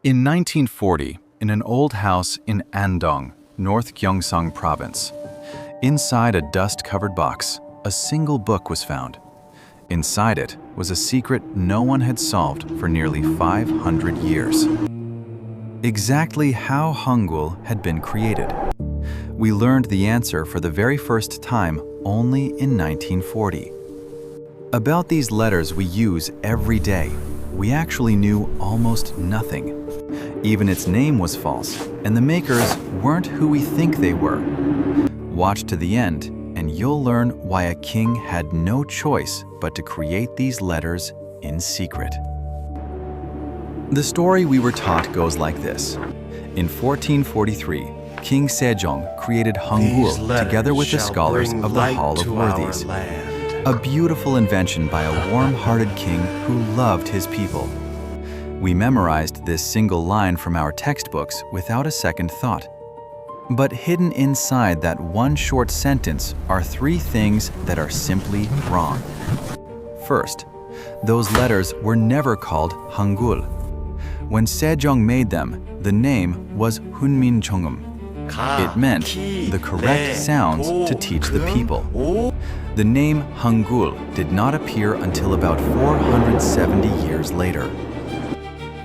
In 1940, in an old house in Andong, North Gyeongsang Province, inside a dust-covered box, a single book was found. Inside it was a secret no one had solved for nearly 500 years. Exactly how Hangul had been created. We learned the answer for the very first time only in 1940. About these letters we use every day, we actually knew almost nothing. Even its name was false, and the makers weren't who we think they were. Watch to the end, and you'll learn why a king had no choice but to create these letters in secret. The story we were taught goes like this. In 1443, King Sejong created Hangul together with the scholars of the Hall of Worthies, a beautiful invention by a warm-hearted king who loved his people. We memorized this single line from our textbooks without a second thought. But hidden inside that one short sentence are three things that are simply wrong. First, those letters were never called Hangul. When Sejong made them, the name was Hunmin Chongum. It meant the correct sounds to teach the people. The name Hangul did not appear until about 470 years later.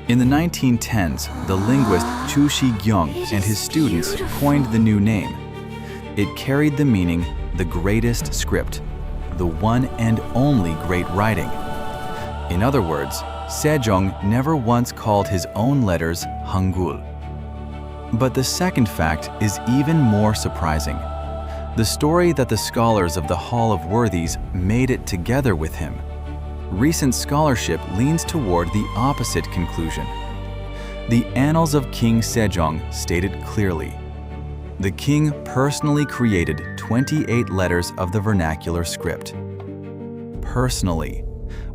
In the 1910s, the linguist Choe Malli and his students coined the new name. It carried the meaning, the greatest script, the one and only great writing. In other words, Sejong never once called his own letters Hangul. But the second fact is even more surprising. The story that the scholars of the Hall of Worthies made it together with him. Recent scholarship leans toward the opposite conclusion. The Annals of King Sejong stated clearly, the king personally created 28 letters of the vernacular script. Personally,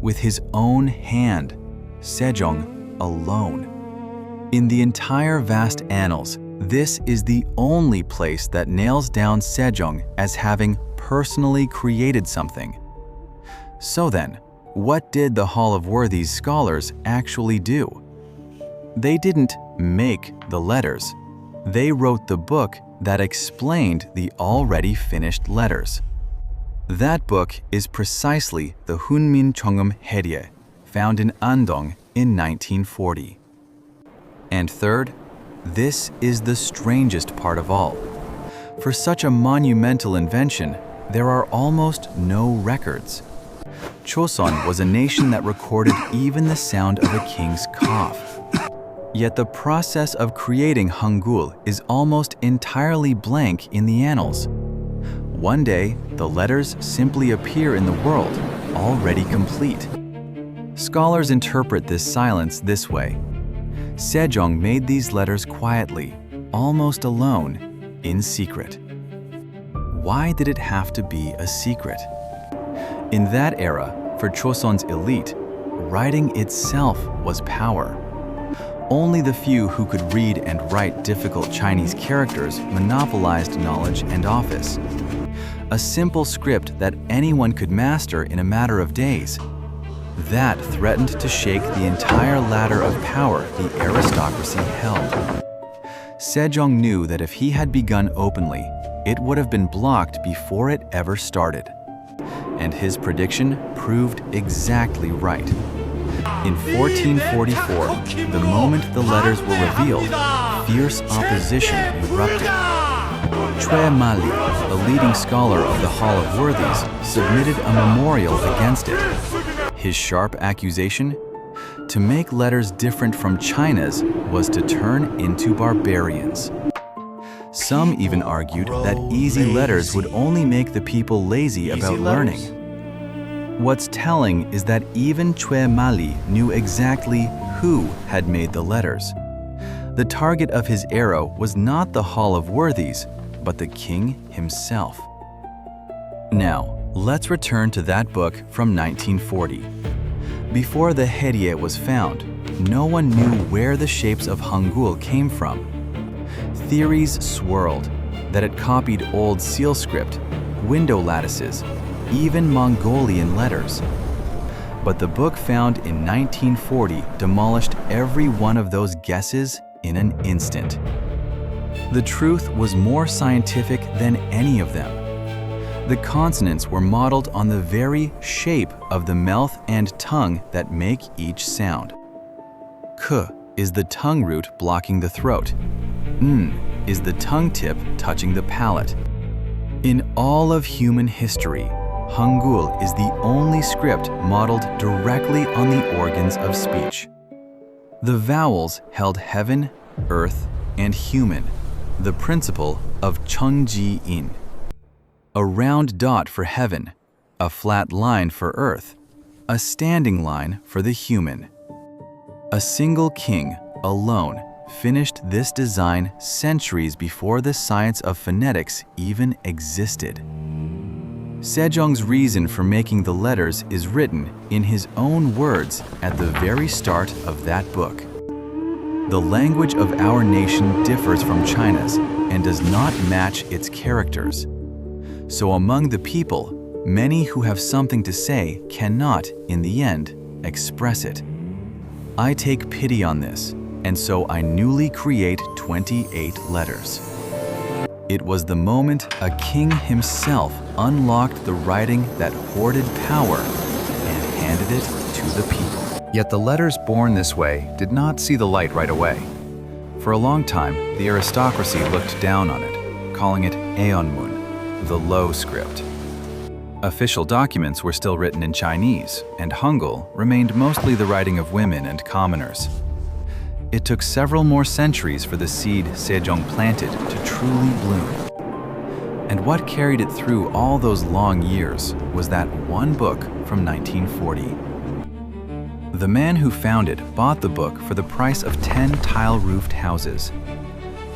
with his own hand, Sejong alone. In the entire vast annals, this is the only place that nails down Sejong as having personally created something. So then, what did the Hall of Worthies scholars actually do? They didn't make the letters. They wrote the book that explained the already finished letters. That book is precisely the Hunmin Chongum Haerye, found in Andong in 1940. And third, this is the strangest part of all. For such a monumental invention, there are almost no records. Chosun was a nation that recorded even the sound of a king's cough. Yet the process of creating Hangul is almost entirely blank in the annals. One day, the letters simply appear in the world, already complete. Scholars interpret this silence this way. Sejong made these letters quietly, almost alone, in secret. Why did it have to be a secret? In that era, for Chosun's elite, writing itself was power. Only the few who could read and write difficult Chinese characters monopolized knowledge and office. A simple script that anyone could master in a matter of days. That threatened to shake the entire ladder of power the aristocracy held. Sejong knew that if he had begun openly, it would have been blocked before it ever started. And his prediction proved exactly right. In 1444, the moment the letters were revealed, fierce opposition erupted. Choe Malli, a leading scholar of the Hall of Worthies, submitted a memorial against it. His sharp accusation? To make letters different from China's was to turn into barbarians. Some even argued that easy letters would only make the people lazy about learning. What's telling is that even Choe Malli knew exactly who had made the letters. The target of his arrow was not the Hall of Worthies, but the king himself. Now, let's return to that book from 1940. Before the Haerye was found, no one knew where the shapes of Hangul came from. Theories swirled that it copied old seal script, window lattices, even Mongolian letters. But the book found in 1940 demolished every one of those guesses in an instant. The truth was more scientific than any of them. The consonants were modeled on the very shape of the mouth and tongue that make each sound. K is the tongue root blocking the throat. N is the tongue tip touching the palate. In all of human history, Hangul is the only script modeled directly on the organs of speech. The vowels held heaven, earth, and human, the principle of Chungji-in. A round dot for heaven, a flat line for earth, a standing line for the human. A single king, alone, finished this design centuries before the science of phonetics even existed. Sejong's reason for making the letters is written in his own words at the very start of that book. The language of our nation differs from China's and does not match its characters. So among the people, many who have something to say cannot, in the end, express it. I take pity on this, and so I newly create 28 letters. It was the moment a king himself unlocked the writing that hoarded power and handed it to the people. Yet the letters born this way did not see the light right away. For a long time, the aristocracy looked down on it, calling it Eonmun, the low script. Official documents were still written in Chinese, and Hangul remained mostly the writing of women and commoners. It took several more centuries for the seed Sejong planted to truly bloom. And what carried it through all those long years was that one book from 1940. The man who found it bought the book for the price of 10 tile-roofed houses.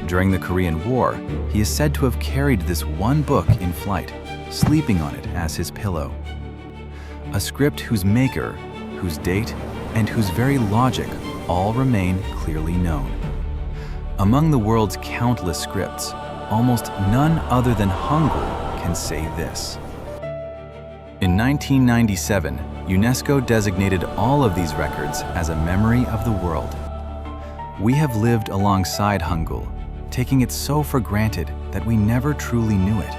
During the Korean War, he is said to have carried this one book in flight, sleeping on it as his pillow. A script whose maker, whose date, and whose very logic all remain clearly known. Among the world's countless scripts, almost none other than Hangul can say this. In 1997, UNESCO designated all of these records as a memory of the world. We have lived alongside Hangul, taking it so for granted that we never truly knew it.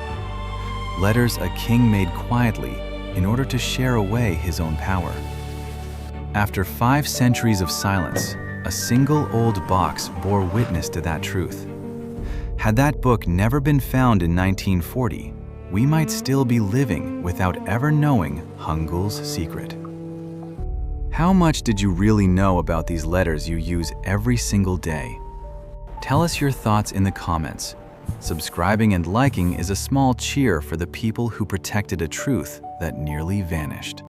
Letters a king made quietly in order to share away his own power. After 5 centuries of silence, a single old box bore witness to that truth. Had that book never been found in 1940, we might still be living without ever knowing Hangul's secret. How much did you really know about these letters you use every single day? Tell us your thoughts in the comments. Subscribing and liking is a small cheer for the people who protected a truth that nearly vanished.